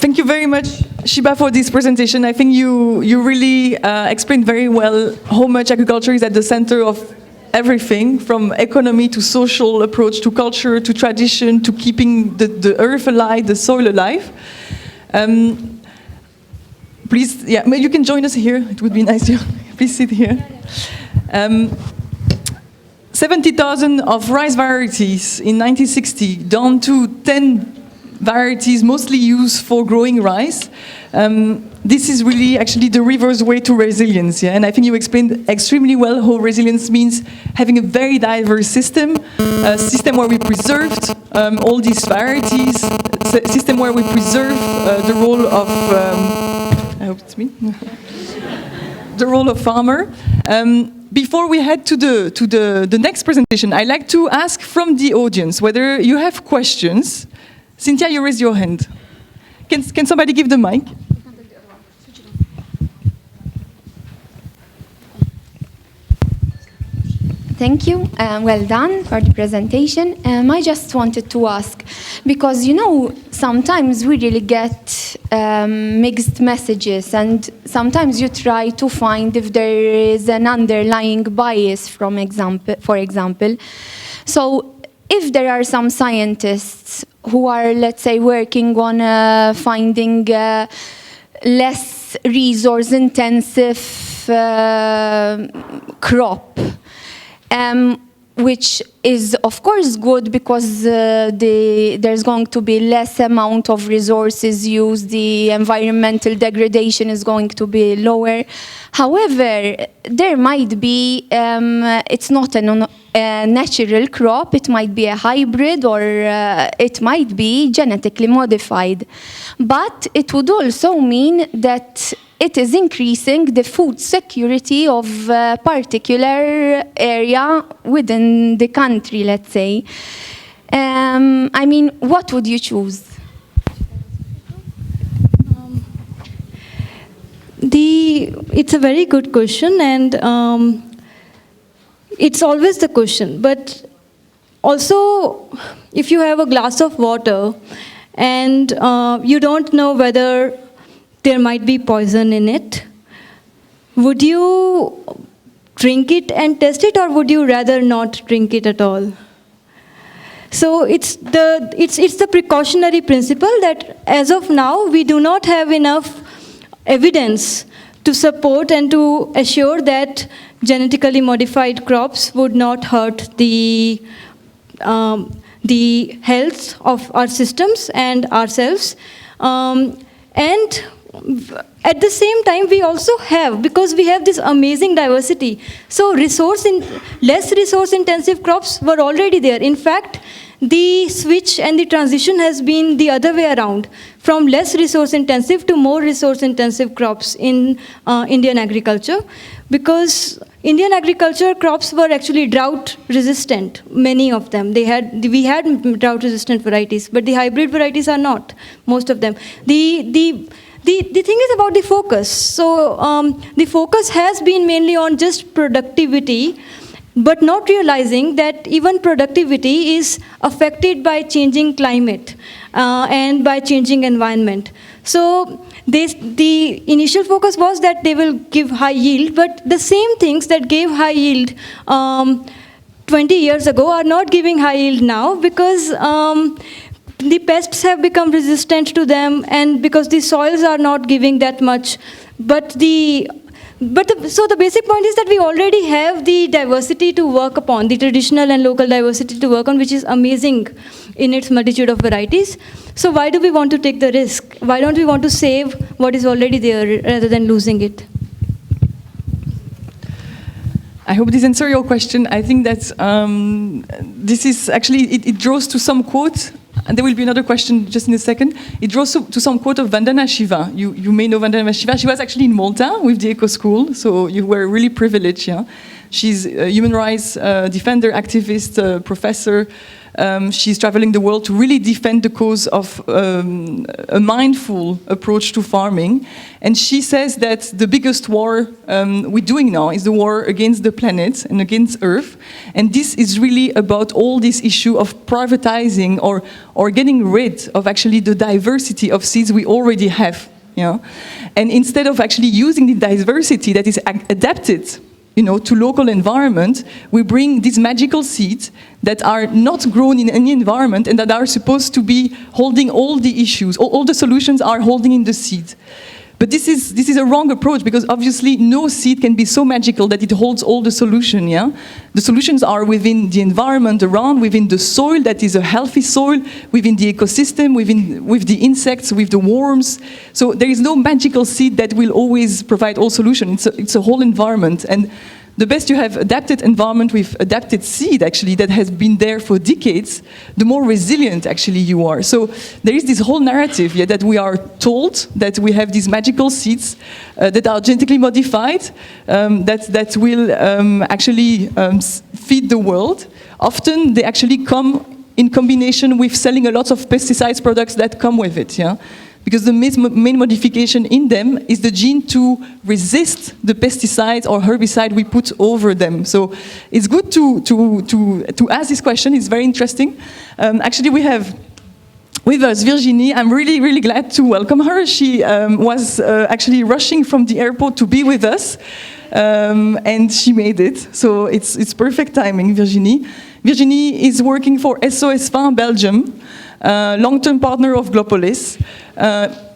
Thank you very much, Shiba, for this presentation. I think you really explained very well how much agriculture is at the center of everything, from economy to social approach to culture to tradition to keeping the earth alive, the soil alive. Please, yeah, you can join us here. It would be nice. Please sit here. 70,000 of rice varieties in 1960, down to 10 varieties mostly used for growing rice. This is really actually the reverse way to resilience, yeah? And I think you explained extremely well how resilience means having a very diverse system, a system where we preserved all these varieties, a system where we preserve the role of, I hope it's me, the role of farmer. Before we head to the next presentation, I'd like to ask from the audience whether you have questions. Cynthia, you raised your hand. Can somebody give the mic? Thank you. Well done for the presentation. I just wanted to ask, because sometimes we really get mixed messages, and sometimes you try to find if there is an underlying bias, for example. So if there are some scientists who are, let's say, working on finding less resource-intensive crop, which is of course good because there's going to be less amount of resources used, the environmental degradation is going to be lower. However, there might be, it's not a natural crop, it might be a hybrid, or it might be genetically modified. But it would also mean that it is increasing the food security of a particular area within the country, let's say. I mean, what would you choose? It's a very good question, and it's always the question. But also, if you have a glass of water and you don't know whether there might be poison in it, would you drink it and test it, or would you rather not drink it at all? So it's the precautionary principle that as of now we do not have enough evidence to support and to assure that genetically modified crops would not hurt the health of our systems and ourselves. And at the same time, we also have, because we have this amazing diversity, so less resource-intensive crops were already there. In fact, the switch and the transition has been the other way around, from less resource-intensive to more resource-intensive crops in Indian agriculture, because Indian agriculture crops were actually drought-resistant, many of them. We had drought-resistant varieties, but the hybrid varieties are not, most of them. The thing is about the focus. So the focus has been mainly on just productivity, but not realizing that even productivity is affected by changing climate and by changing environment. So the initial focus was that they will give high yield, but the same things that gave high yield 20 years ago are not giving high yield now, because the pests have become resistant to them, and because the soils are not giving that much. So the basic point is that we already have the diversity to work upon, the traditional and local diversity to work on, which is amazing in its multitude of varieties. So why do we want to take the risk? Why don't we want to save what is already there rather than losing it? I hope this answers your question. I think that this is actually, it draws to some quote, and there will be another question just in a second. It draws to some quote of Vandana Shiva. You may know Vandana Shiva. She was actually in Malta with the Eco School, so you were really privileged. Yeah? She's a human rights defender, activist, professor. She's traveling the world to really defend the cause of a mindful approach to farming. And she says that the biggest war we're doing now is the war against the planet and against Earth. And this is really about all this issue of privatizing or getting rid of actually the diversity of seeds we already have. And instead of actually using the diversity that is adapted to local environment, we bring these magical seeds that are not grown in any environment and that are supposed to be holding all the issues, all the solutions are holding in the seed. But this is a wrong approach, because obviously no seed can be so magical that it holds all the solution. The solutions are within the environment around, within the soil that is a healthy soil, within the ecosystem, with the insects, with the worms. So there is no magical seed that will always provide all solutions. It's a whole environment. And the best you have adapted environment with adapted seed, actually, that has been there for decades, the more resilient actually you are. So there is this whole narrative that we are told that we have these magical seeds that are genetically modified, that will actually feed the world. Often they actually come in combination with selling a lot of pesticides products that come with it. Because the main modification in them is the gene to resist the pesticides or herbicide we put over them. So it's good to ask this question. It's very interesting. Actually, we have with us Virginie. I'm really, really glad to welcome her. She was actually rushing from the airport to be with us, and she made it. So it's perfect timing, Virginie. Virginie is working for SOS Faim Belgium, long-term partner of Glopolis.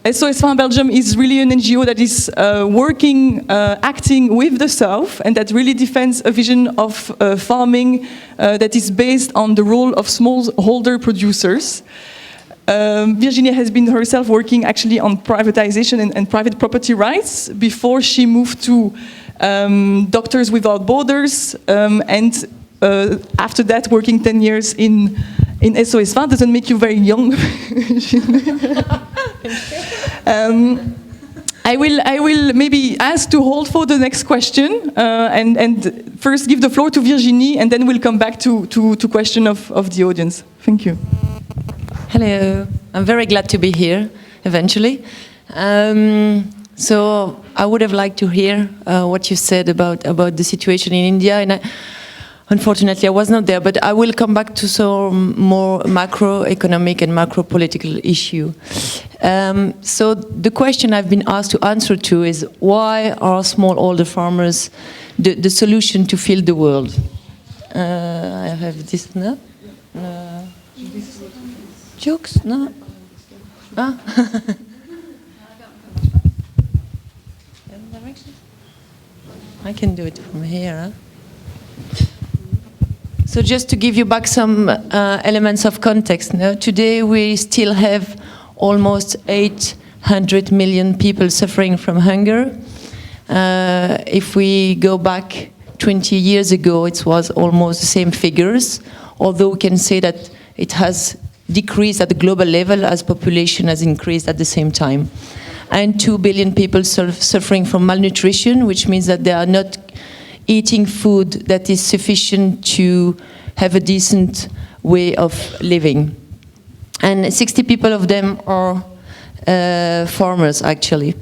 SOS Faim Belgium is really an NGO that is acting with the South, and that really defends a vision of farming that is based on the role of smallholder producers. Virginie has been herself working actually on privatization and private property rights before she moved to Doctors Without Borders, and after that working 10 years in SOS Faim. Doesn't make you very young. I will maybe ask to hold for the next question, and first give the floor to Virginie, and then we'll come back to question of the audience. Thank you. Hello, I'm very glad to be here eventually. So I would have liked to hear what you said about the situation in India, and unfortunately, I was not there, but I will come back to some more macroeconomic and macro-political issue. So the question I've been asked to answer to is, why are smallholder farmers the solution to feed the world? I have this, no? Jokes? No? Ah? I can do it from here, huh? So just to give you back some elements of context, today we still have almost 800 million people suffering from hunger. If we go back 20 years ago, it was almost the same figures, although we can say that it has decreased at the global level as population has increased at the same time. And 2 billion people suffering from malnutrition, which means that they are not eating food that is sufficient to have a decent way of living. And 60 people of them are farmers, actually.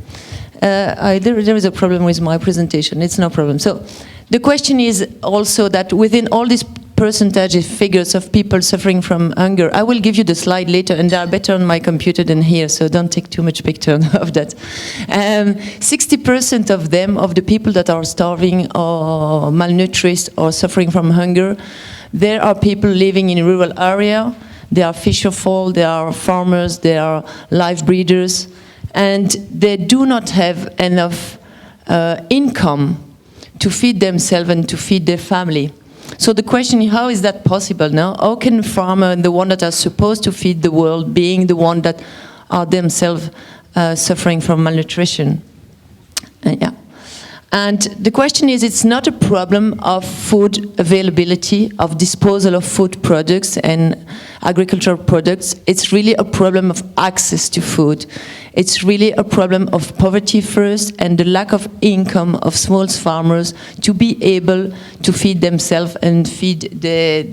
There is a problem with my presentation, it's no problem. So the question is also that within all these percentage figures of people suffering from hunger, I will give you the slide later, and they are better on my computer than here, so don't take too much picture of that. 60% of them, of the people that are starving or malnourished or suffering from hunger, there are people living in rural area, they are fisherfolk, they are farmers, they are live breeders, and they do not have enough income to feed themselves and to feed their family. So the question is, how is that possible now? How can farmers, the one that are supposed to feed the world, being the one that are themselves suffering from malnutrition? Yeah. And the question is, it's not a problem of food availability, of disposal of food products and agricultural products. It's really a problem of access to food. It's really a problem of poverty first, and the lack of income of small farmers to be able to feed themselves and feed their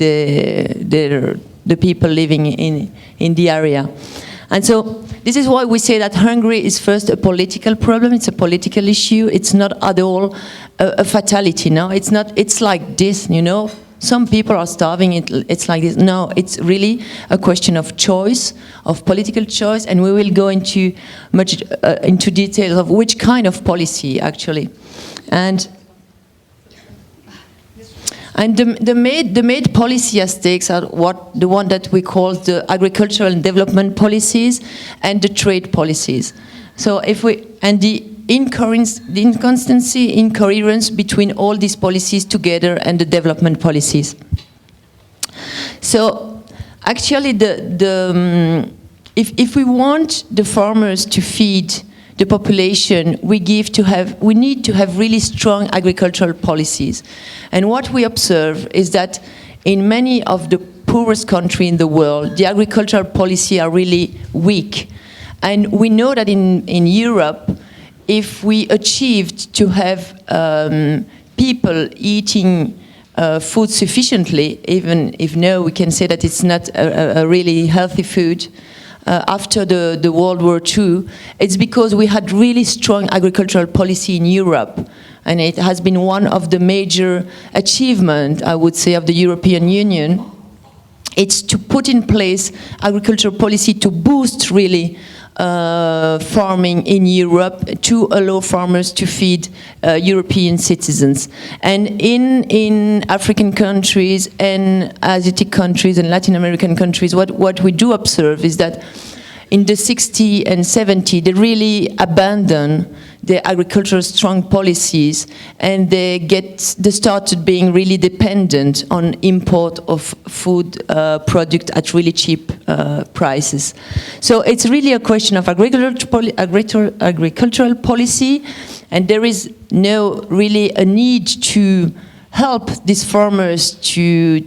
the people living in the area. And so this is why we say that Hungary is first a political problem, it's a political issue, it's not at all a fatality, no? It's like this, you know? Some people are starving, it's like this. No, it's really a question of choice, of political choice, and we will go into into details of which kind of policy, actually. And the main policy aspects are the one that we call the agricultural and development policies and the trade policies. So the inconsistency, incoherence between all these policies together and the development policies. So actually if we want the farmers to feed the population, we need to have really strong agricultural policies. And what we observe is that in many of the poorest countries in the world, the agricultural policy are really weak. And we know that in Europe, if we achieved to have people eating food sufficiently, even if now we can say that it's not a really healthy food, after the World War II, it's because we had really strong agricultural policy in Europe. And it has been one of the major achievements, I would say, of the European Union. It's to put in place agricultural policy to boost really farming in Europe, to allow farmers to feed European citizens. And in African countries and Asiatic countries and Latin American countries, what we do observe is that in the 60s and 70s, they really abandon their agricultural strong policies, and they started being really dependent on import of food product at really cheap prices. So it's really a question of agricultural policy, and there is really a need to help these farmers to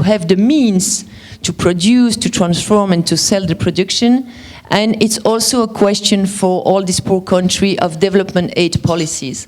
have the means to produce, to transform, and to sell the production. And it's also a question for all these poor countries of development aid policies.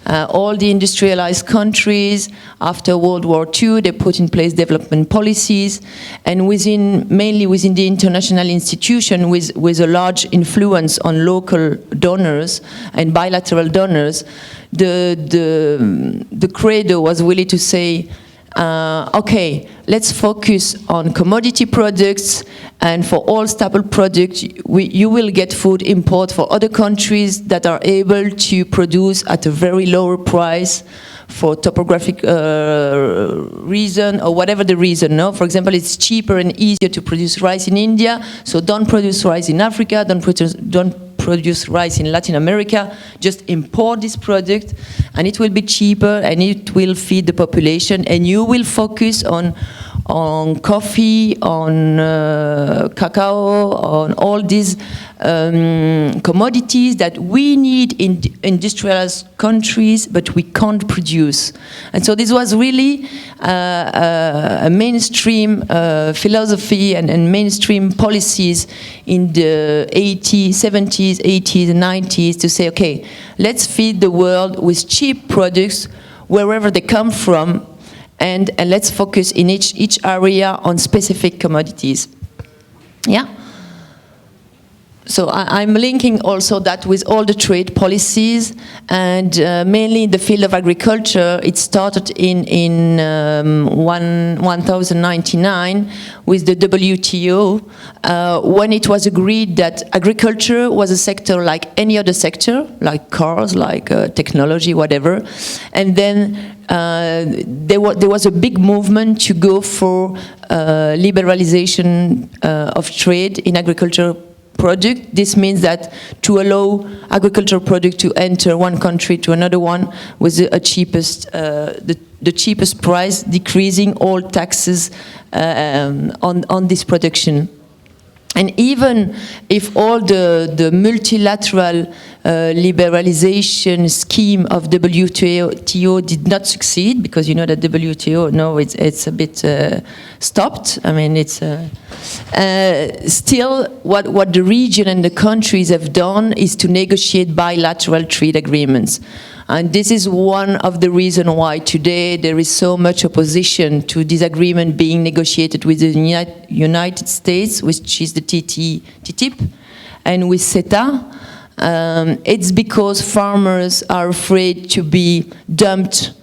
All the industrialized countries, after World War II, they put in place development policies, and mainly within the international institution with a large influence on local donors and bilateral donors, the credo was really to say, okay, let's focus on commodity products, and for all staple products, you will get food import for other countries that are able to produce at a very lower price for topographic reason or whatever the reason. No? For example, it's cheaper and easier to produce rice in India, so don't produce rice in Africa, don't produce rice in Latin America, just import this product, and it will be cheaper and it will feed the population, and you will focus on coffee, on cacao, on all these commodities that we need in industrialized countries, but we can't produce. And so this was really a mainstream philosophy and mainstream policies in the 80s, 70s, 80s, and 90s to say, okay, let's feed the world with cheap products wherever they come from, and let's focus in each area on specific commodities. Yeah. So I'm linking also that with all the trade policies, and mainly in the field of agriculture. It started in 1099 with the WTO, when it was agreed that agriculture was a sector like any other sector, like cars, like technology, whatever. And then there was a big movement to go for liberalization of trade in agriculture product. This means that to allow agricultural product to enter one country to another one with the cheapest price, decreasing all taxes on this production. And even if all the multilateral liberalization scheme of WTO did not succeed, because you know that WTO, no, it's a bit stopped. I mean, it's still what the region and the countries have done is to negotiate bilateral trade agreements. And this is one of the reasons why today there is so much opposition to this agreement being negotiated with the United States, which is the TTIP, and with CETA. It's because farmers are afraid to be dumped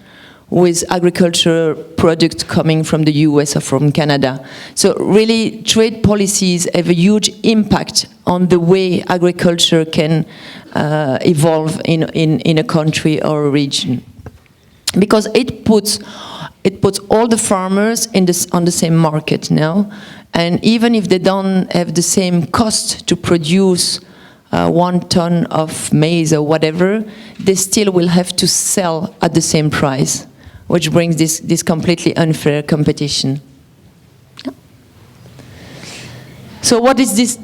with agricultural products coming from the US or from Canada. So really, trade policies have a huge impact on the way agriculture can evolve in a country or a region. Because it puts all the farmers on the same market now, and even if they don't have the same cost to produce 1 ton of maize or whatever, they still will have to sell at the same price, which brings this completely unfair competition. So what is this?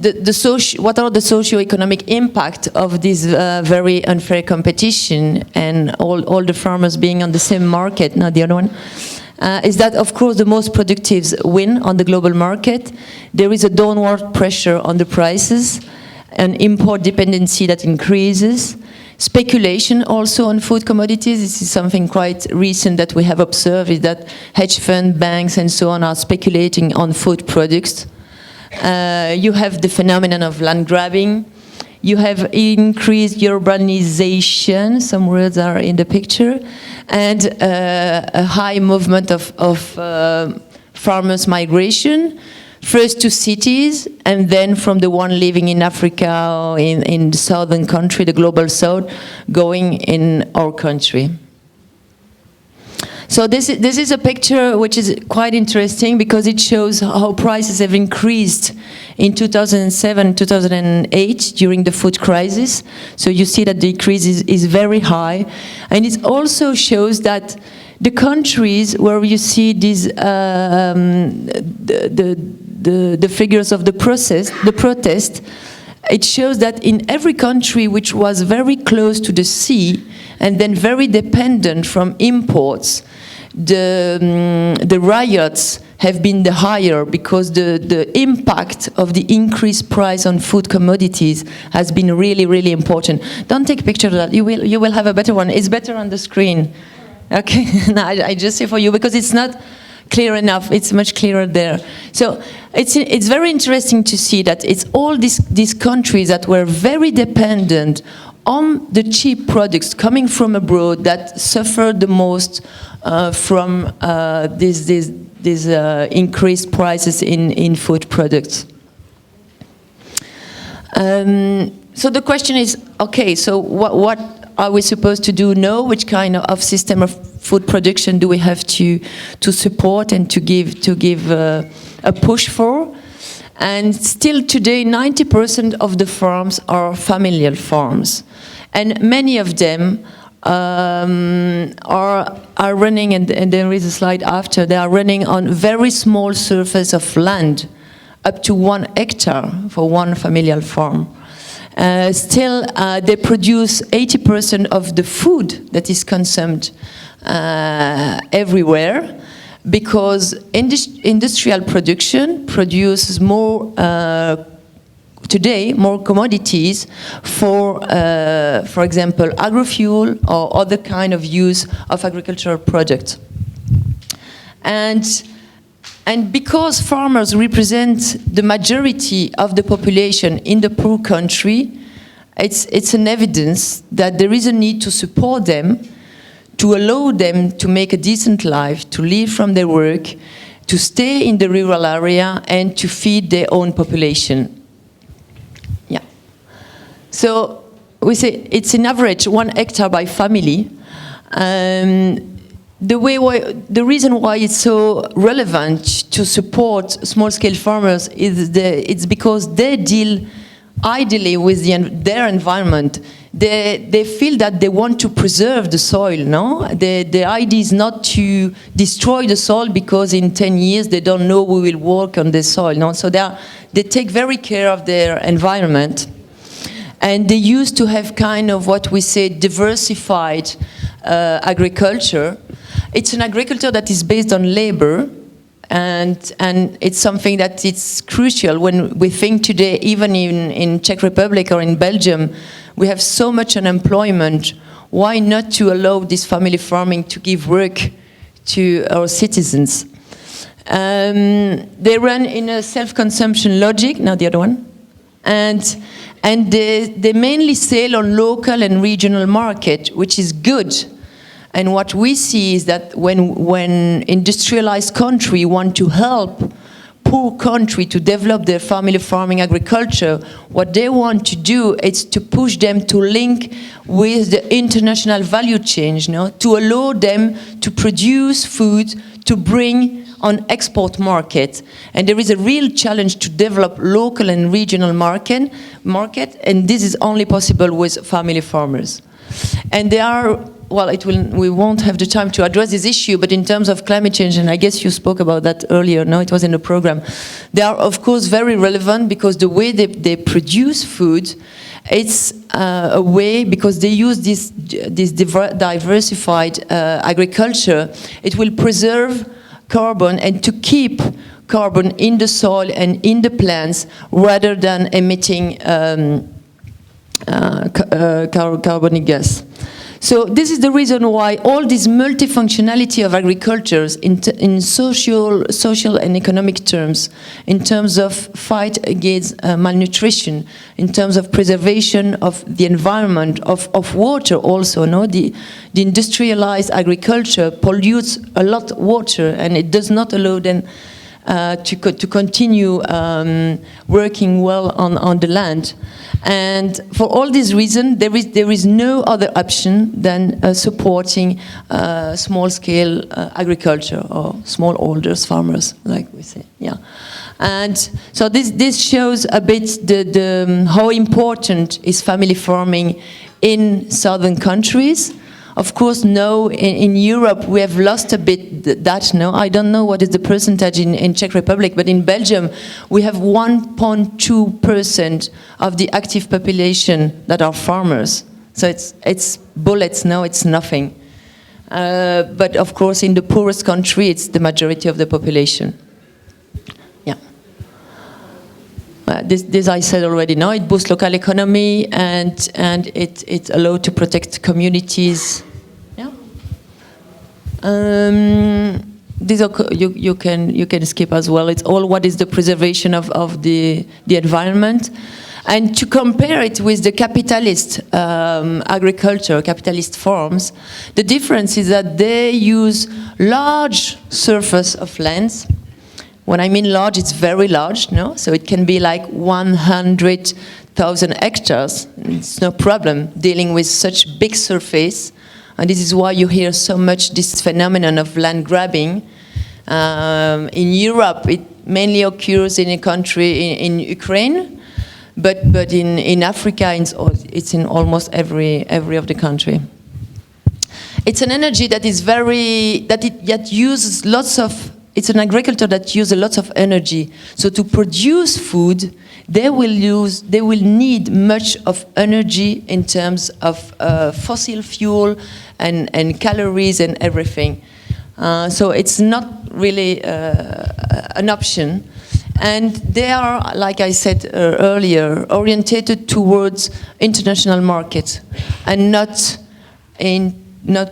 What are the socio-economic impact of this very unfair competition and all the farmers being on the same market? Now the other one is that, of course, the most productives win on the global market. There is a downward pressure on the prices, an import dependency that increases. Speculation also on food commodities. This is something quite recent that we have observed, is that hedge fund banks and so on are speculating on food products. You have the phenomenon of land grabbing. You have increased urbanization, some words are in the picture, and a high movement of farmers' migration, first to cities, and then from the one living in Africa or in the southern country, the global south, going in our country. So this is a picture which is quite interesting because it shows how prices have increased in 2007, 2008 during the food crisis. So you see that the increase is very high, and it also shows that the countries where you see these the figures of the protest, it shows that in every country which was very close to the sea and then very dependent from imports, the riots have been the higher, because the impact of the increased price on food commodities has been really, really important. Don't take pictures of that. You will have a better one. It's better on the screen. Okay, no, I just say for you because it's not clear enough. It's much clearer there. So it's very interesting to see that it's all these countries that were very dependent on the cheap products coming from abroad that suffered the most from these increased prices in food products. So the question is, okay, so what are we supposed to do now? Which kind of system of food production do we have to support and to give a push for? And still today, 90% of the farms are familial farms, and many of them are running, and there is a slide after. They are running on very small surface of land, up to 1 hectare for one familial farm. Still, they produce 80% of the food that is consumed everywhere, because industrial production produces more, today, more commodities for example, agrofuel or other kind of use of agricultural products. And because farmers represent the majority of the population in the poor country, it's an evidence that there is a need to support them, to allow them to make a decent life, to live from their work, to stay in the rural area, and to feed their own population. Yeah. So we say it's an average 1 hectare by family. The reason why it's so relevant to support small-scale farmers is it's because they deal ideally with their environment. They feel that they want to preserve the soil, no? The idea is not to destroy the soil because in 10 years they don't know who will work on the soil, no? So they take very care of their environment. And they used to have kind of what we say diversified agriculture. It's an agriculture that is based on labor, and it's something that it's crucial when we think today, even in Czech Republic or in Belgium, we have so much unemployment. Why not to allow this family farming to give work to our citizens? They run in a self-consumption logic, now the other one, and they mainly sell on local and regional market, which is good. And what we see is that when industrialized countries want to help poor country to develop their family farming agriculture, what they want to do is to push them to link with the international value chain, to allow them to produce food to bring on export market. And there is a real challenge to develop local and regional market, and this is only possible with family farmers. And they are, well, we won't have the time to address this issue, but in terms of climate change, and I guess you spoke about that earlier, no, it was in the program, they are of course very relevant because the way they produce food, it's a way, because they use this diversified agriculture, it will preserve carbon and to keep carbon in the soil and in the plants rather than emitting carbonic gas. So this is the reason why all this multifunctionality of agriculture in social and economic terms, in terms of fight against malnutrition, in terms of preservation of the environment, of water also, no? The industrialized agriculture pollutes a lot of water and it does not allow them to continue working well on the land. And for all these reasons, there is no other option than supporting small-scale agriculture or smallholders, farmers, like we say. Yeah, and so this shows a bit how important is family farming in southern countries. Of course, now in Europe we have lost a bit that. No, I don't know what is the percentage in Czech Republic, but in Belgium we have 1.2% of the active population that are farmers. So it's bullets. No, it's nothing. But of course, in the poorest country, it's the majority of the population. Yeah. This I said already. No, it boosts local economy and it allows to protect communities. These are you can skip as well. It's all what is the preservation of the environment, and to compare it with the capitalist agriculture, capitalist farms, the difference is that they use large surface of lands. When I mean large, it's very large, no? So it can be like 100,000 hectares. It's no problem dealing with such big surface. And this is why you hear so much this phenomenon of land grabbing. In Europe, it mainly occurs in a country in Ukraine, but in Africa, it's in almost every of the country. It's an energy that is uses lots of. It's an agriculture that uses lots of energy. So to produce food, they will need much of energy in terms of fossil fuel and calories and everything. So it's not really an option. And they are, like I said earlier, orientated towards international market and not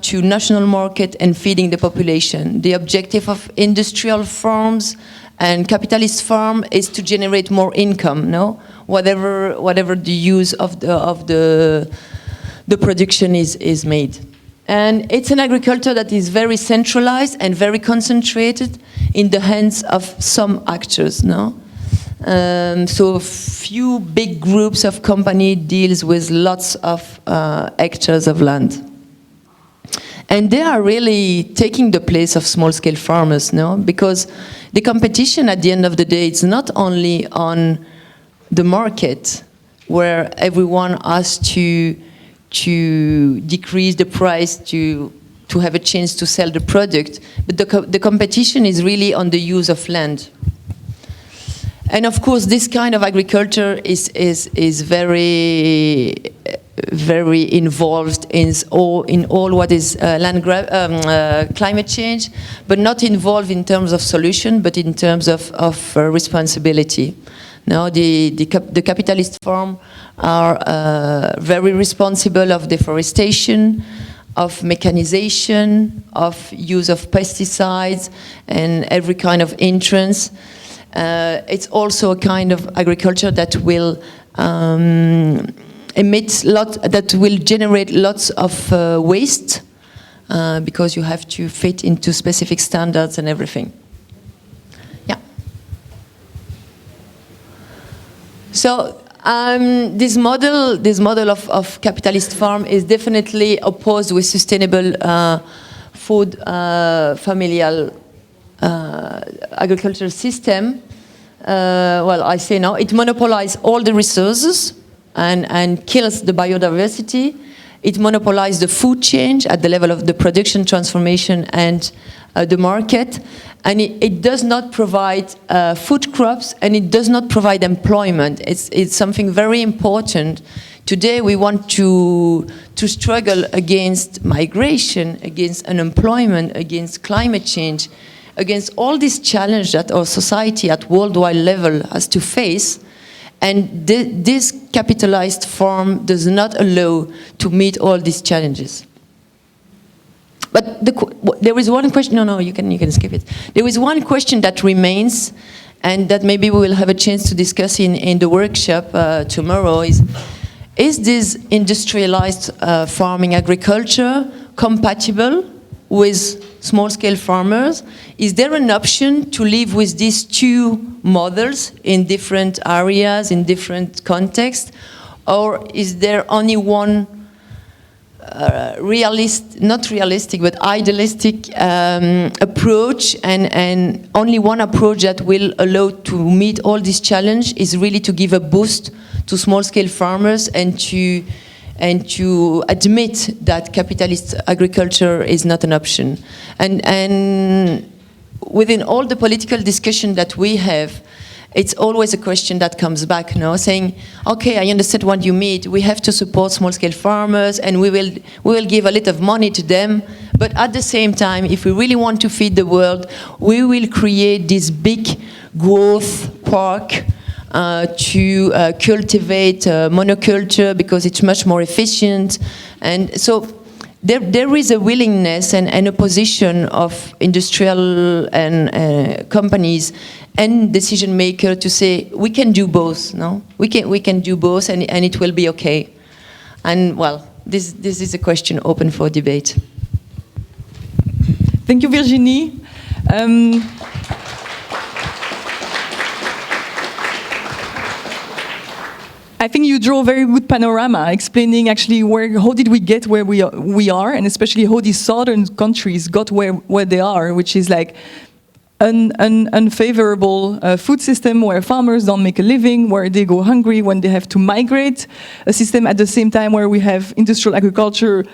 to national market and feeding the population. The objective of industrial farms and capitalist farm is to generate more income, no? Whatever the use of the production is made. And it's an agriculture that is very centralized and very concentrated in the hands of some actors, no? So few big groups of company deals with lots of hectares of land. And they are really taking the place of small-scale farmers, no? Because the competition at the end of the day, it's not only on the market where everyone has to decrease the price to have a chance to sell the product, but the competition is really on the use of land. And of course, this kind of agriculture is very very involved in all what is climate change, but not involved in terms of solution, but in terms of responsibility. Now, the capitalist farm are very responsible of deforestation, of mechanization, of use of pesticides, and every kind of entrance. It's also a kind of agriculture that will that will generate lots of waste because you have to fit into specific standards and everything. Yeah. So this model of capitalist farm is definitely opposed with sustainable food familial agricultural system. Well, I say now, it monopolizes all the resources and kills the biodiversity. It monopolizes the food chain at the level of the production, transformation, and the market. And it does not provide food crops, and it does not provide employment. It's something very important. Today we want to struggle against migration, against unemployment, against climate change, against all these challenges that our society at worldwide level has to face. And this capitalized farm does not allow to meet all these challenges. But there is one question. No, you can skip it. There is one question that remains, and that maybe we will have a chance to discuss in the workshop tomorrow. Is this industrialized farming agriculture compatible with small-scale farmers? Is there an option to live with these two models in different areas, in different contexts? Or is there only one not realistic, but idealistic approach, and only one approach that will allow to meet all these challenges is really to give a boost to small-scale farmers and to admit that capitalist agriculture is not an option. And within all the political discussion that we have, it's always a question that comes back, saying, okay, I understand what you mean. We have to support small-scale farmers, and we will give a lot of money to them. But at the same time, if we really want to feed the world, we will create this big growth park to cultivate monoculture because it's much more efficient. And so there is a willingness and a position of industrial and companies and decision makers to say we can do both. No, we can do both, and it will be okay. And well, this is a question open for debate. Thank you, Virginie. I think you draw a very good panorama, explaining actually how did we get where we are, and especially how these southern countries got where they are, which is like an unfavorable food system where farmers don't make a living, where they go hungry when they have to migrate, a system at the same time where we have industrial agriculture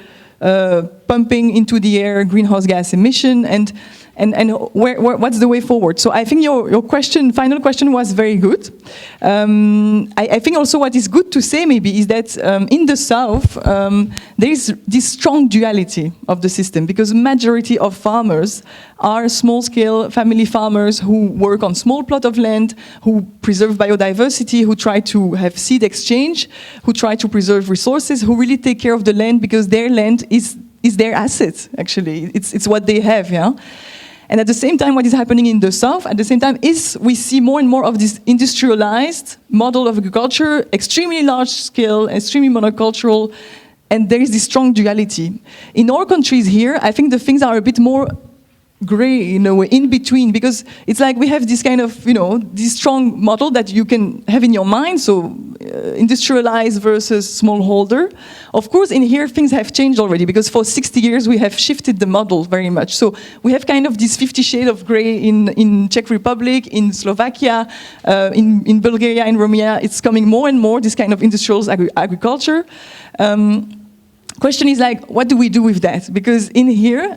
pumping into the air greenhouse gas emission, and what's the way forward? So I think your final question was very good. I think also what is good to say maybe is that in the South there is this strong duality of the system, because majority of farmers are small-scale family farmers who work on small plot of land, who preserve biodiversity, who try to have seed exchange, who try to preserve resources, who really take care of the land because their land is their asset, actually. It's what they have, yeah? And at the same time, what is happening in the South, at the same time, is we see more and more of this industrialized model of agriculture, extremely large scale, extremely monocultural, and there is this strong duality. In our countries here, I think the things are a bit more gray, in a way, in between, because it's like we have this kind of, this strong model that you can have in your mind, so industrialized versus smallholder. Of course, in here, things have changed already, because for 60 years, we have shifted the model very much. So we have kind of this 50 shades of gray in Czech Republic, in Slovakia, in Bulgaria, in Romania. It's coming more and more, this kind of industrial agriculture. Question is like, what do we do with that? Because in here,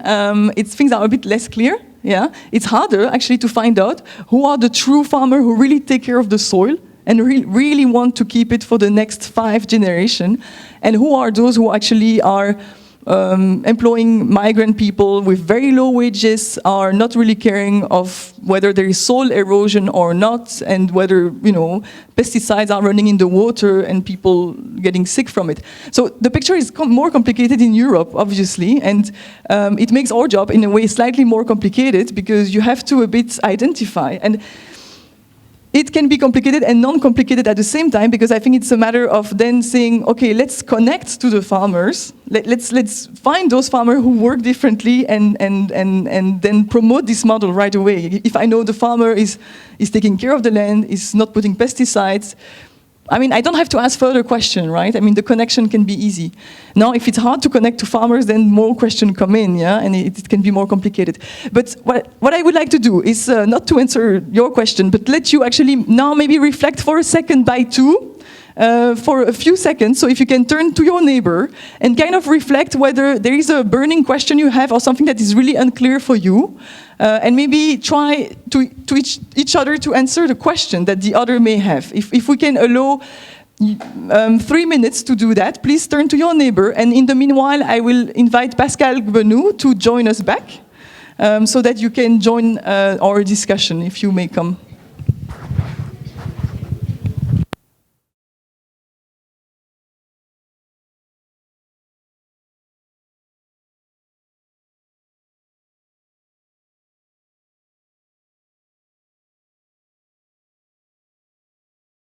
things are a bit less clear. yeah, it's harder actually to find out who are the true farmers who really take care of the soil and really want to keep it for the next 5 generations, and who are those who actually are employing migrant people with very low wages, are not really caring of whether there is soil erosion or not, and whether, you know, pesticides are running in the water and people getting sick from it. So the picture is more complicated in Europe, obviously, and it makes our job in a way slightly more complicated, because you have to a bit identify. And it can be complicated and non-complicated at the same time, because I think it's a matter of then saying, okay, let's connect to the farmers. Let's find those farmers who work differently and then promote this model right away. If I know the farmer is taking care of the land, is not putting pesticides, I mean, I don't have to ask further questions, right? I mean, the connection can be easy. Now, if it's hard to connect to farmers, then more questions come in, yeah? And it can be more complicated. But what I would like to do is not to answer your question, but let you actually now maybe reflect for a second by two, for a few seconds. So if you can turn to your neighbor and kind of reflect whether there is a burning question you have or something that is really unclear for you, and maybe try to each other to answer the question that the other may have. If we can allow 3 minutes to do that, please turn to your neighbor. And in the meanwhile, I will invite Pascal Gbenou to join us back, so that you can join our discussion, if you may come.